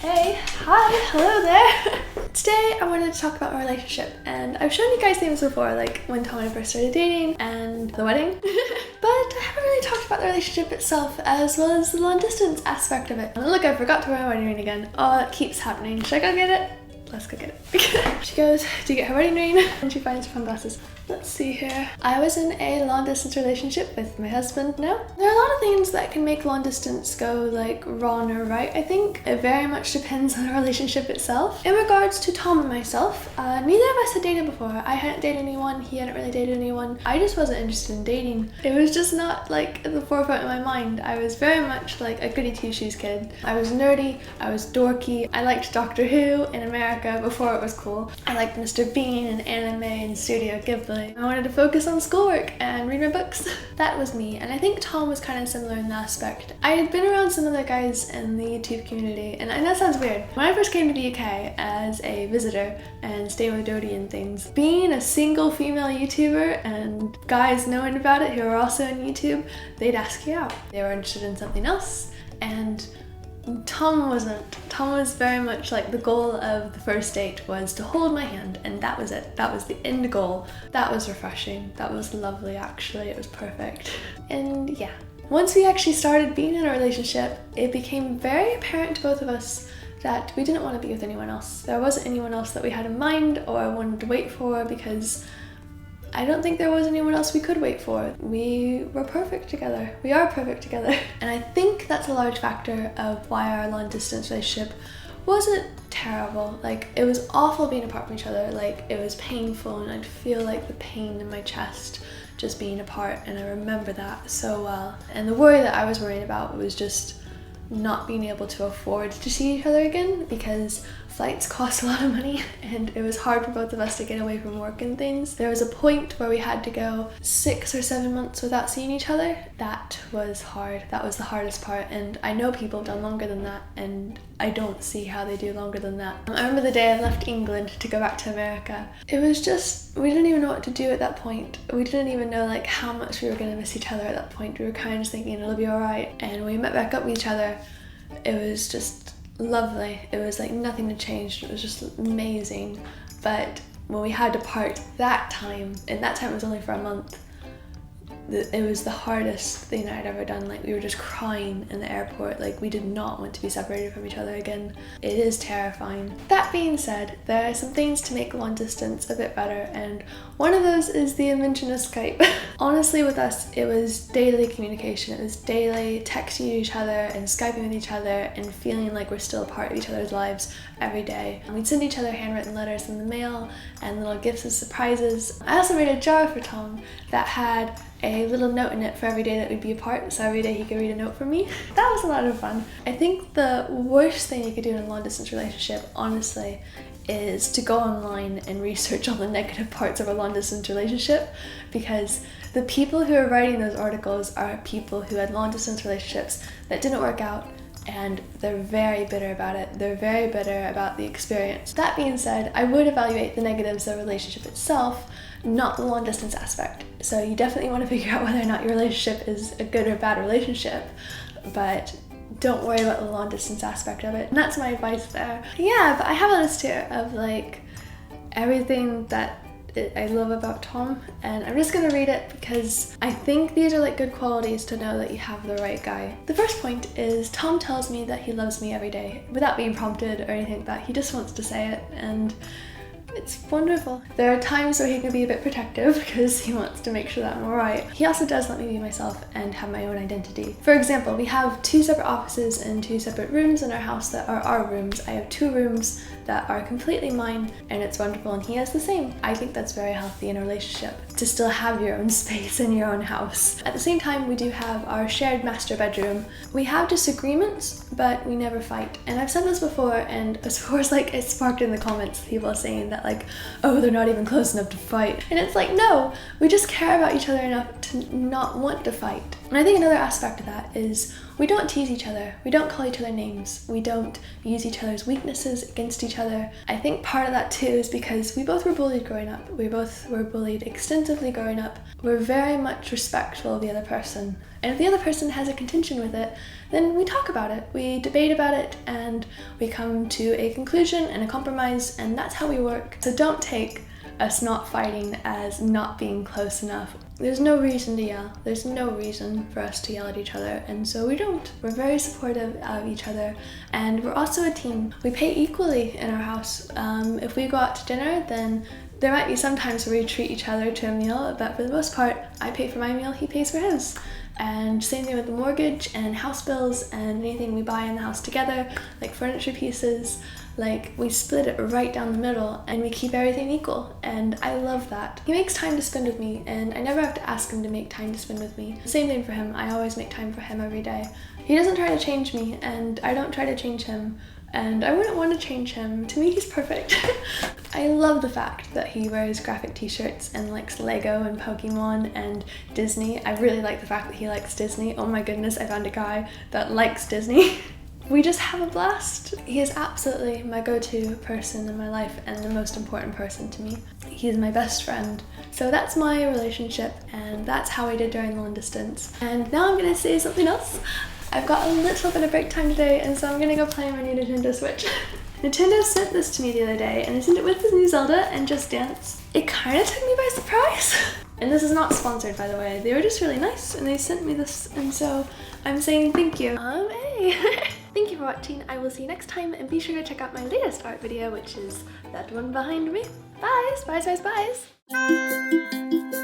Hey, hi, hello there. Today I wanted to talk about my relationship, and I've shown you guys things before, like when Tom and I first started dating and the wedding, but I haven't really talked about the relationship itself as well as the long distance aspect of it. And look, I forgot to wear my wedding ring again. Oh, it keeps happening. Should I go get it? Let's go get it. She goes to get her wedding ring and she finds her sunglasses. Let's see here. I was in a long distance relationship with my husband now. There are a lot of things that can make long distance go like wrong or right, I think. It very much depends on the relationship itself. In regards to Tom and myself, neither of us had dated before. I hadn't dated anyone, he hadn't really dated anyone. I just wasn't interested in dating. It was just not like at the forefront of my mind. I was very much like a goody two-shoes kid. I was nerdy, I was dorky. I liked Doctor Who in America before it was cool. I liked Mr. Bean and anime and Studio Ghibli. I wanted to focus on schoolwork and read my books. That was me, and I think Tom was kind of similar in that aspect. I had been around some other guys in the YouTube community, and that sounds weird. When I first came to the UK as a visitor and staying with Dodie and things, being a single female YouTuber and guys knowing about it who are also on YouTube, they'd ask you out. They were interested in something else, and Tom wasn't. Tom was very much like the goal of the first date was to hold my hand, and that was it. That was the end goal. That was refreshing. That was lovely, actually. It was perfect. And yeah, once we actually started being in a relationship, it became very apparent to both of us that we didn't want to be with anyone else. There wasn't anyone else that we had in mind or wanted to wait for, because I don't think there was anyone else we could wait for. We were perfect together. We are perfect together. And I think that's a large factor of why our long distance relationship wasn't terrible. Like, it was awful being apart from each other. Like, it was painful, and I'd feel like the pain in my chest just being apart, and I remember that so well. And the worry that I was worried about was just not being able to afford to see each other again, because flights cost a lot of money and it was hard for both of us to get away from work and things. There was a point where we had to go 6 or 7 months without seeing each other. That was hard. That was the hardest part, and I know people have done longer than that, and I don't see how they do longer than that. I remember the day I left England to go back to America. It was just, we didn't even know what to do at that point. We didn't even know like how much we were going to miss each other at that point. We were kind of just thinking it'll be alright, and when we met back up with each other, it was just lovely. It was like nothing had changed. It was just amazing. But when we had to part that time, and that time was only for a month, it was the hardest thing I'd ever done. Like, we were just crying in the airport. Like, we did not want to be separated from each other again. It is terrifying. That being said, there are some things to make long distance a bit better, and one of those is the invention of Skype. Honestly, with us, it was daily communication. It was daily texting each other and Skyping with each other and feeling like we're still a part of each other's lives every day. And we'd send each other handwritten letters in the mail and little gifts and surprises. I also made a jar for Tom that had a little note in it for every day that we'd be apart, so every day he could read a note from me. That was a lot of fun. I think the worst thing you could do in a long distance relationship, honestly, is to go online and research all the negative parts of a long distance relationship, because the people who are writing those articles are people who had long distance relationships that didn't work out, and they're very bitter about it. They're very bitter about the experience. That being said, I would evaluate the negatives of the relationship itself, not the long distance aspect. So you definitely want to figure out whether or not your relationship is a good or bad relationship, but don't worry about the long distance aspect of it. And that's my advice there. Yeah, but I have a list here of like everything that I love about Tom, and I'm just gonna read it because I think these are like good qualities to know that you have the right guy. The first point is Tom tells me that he loves me every day without being prompted or anything like that. He just wants to say it, and it's wonderful. There are times where he can be a bit protective because he wants to make sure that I'm alright. He also does let me be myself and have my own identity. For example, we have 2 separate offices and 2 separate rooms in our house that are our rooms. I have 2 rooms that are completely mine, and it's wonderful, and he has the same. I think that's very healthy in a relationship, to still have your own space in your own house. At the same time, we do have our shared master bedroom. We have disagreements, but we never fight. And I've said this before, and of course, like, it sparked in the comments people saying that like, oh, they're not even close enough to fight. And it's like, no, we just care about each other enough to not want to fight. And I think another aspect of that is we don't tease each other. We don't call each other names. We don't use each other's weaknesses against each other. I think part of that too is because we both were bullied growing up. We both were bullied extensively growing up. We're very much respectful of the other person. And if the other person has a contention with it, then we talk about it, we debate about it, and we come to a conclusion and a compromise, and that's how we work. So don't take us not fighting as not being close enough. There's no reason to yell. There's no reason for us to yell at each other, and so we don't. We're very supportive of each other, and we're also a team. We pay equally in our house. If we go out to dinner, then there might be some times where we treat each other to a meal, but for the most part, I pay for my meal, he pays for his. And same thing with the mortgage and house bills and anything we buy in the house together, like furniture pieces. Like, we split it right down the middle and we keep everything equal, and I love that. He makes time to spend with me, and I never have to ask him to make time to spend with me. Same thing for him, I always make time for him every day. He doesn't try to change me, and I don't try to change him, and I wouldn't want to change him. To me, he's perfect. I love the fact that he wears graphic t-shirts and likes Lego and Pokemon and Disney. I really like the fact that he likes Disney. Oh my goodness, I found a guy that likes Disney. We just have a blast. He is absolutely my go-to person in my life and the most important person to me. He is my best friend. So that's my relationship, and that's how I did during the long distance. And now I'm gonna say something else. I've got a little bit of break time today, and so I'm gonna go play my new Nintendo Switch. Nintendo sent this to me the other day, and they sent it with this new Zelda and Just Dance. It kind of took me by surprise. And this is not sponsored, by the way. They were just really nice, and they sent me this, and so I'm saying thank you. Hey. Thank you for watching. I will see you next time, and be sure to check out my latest art video, which is that one behind me. Bye, spies, spies, spies.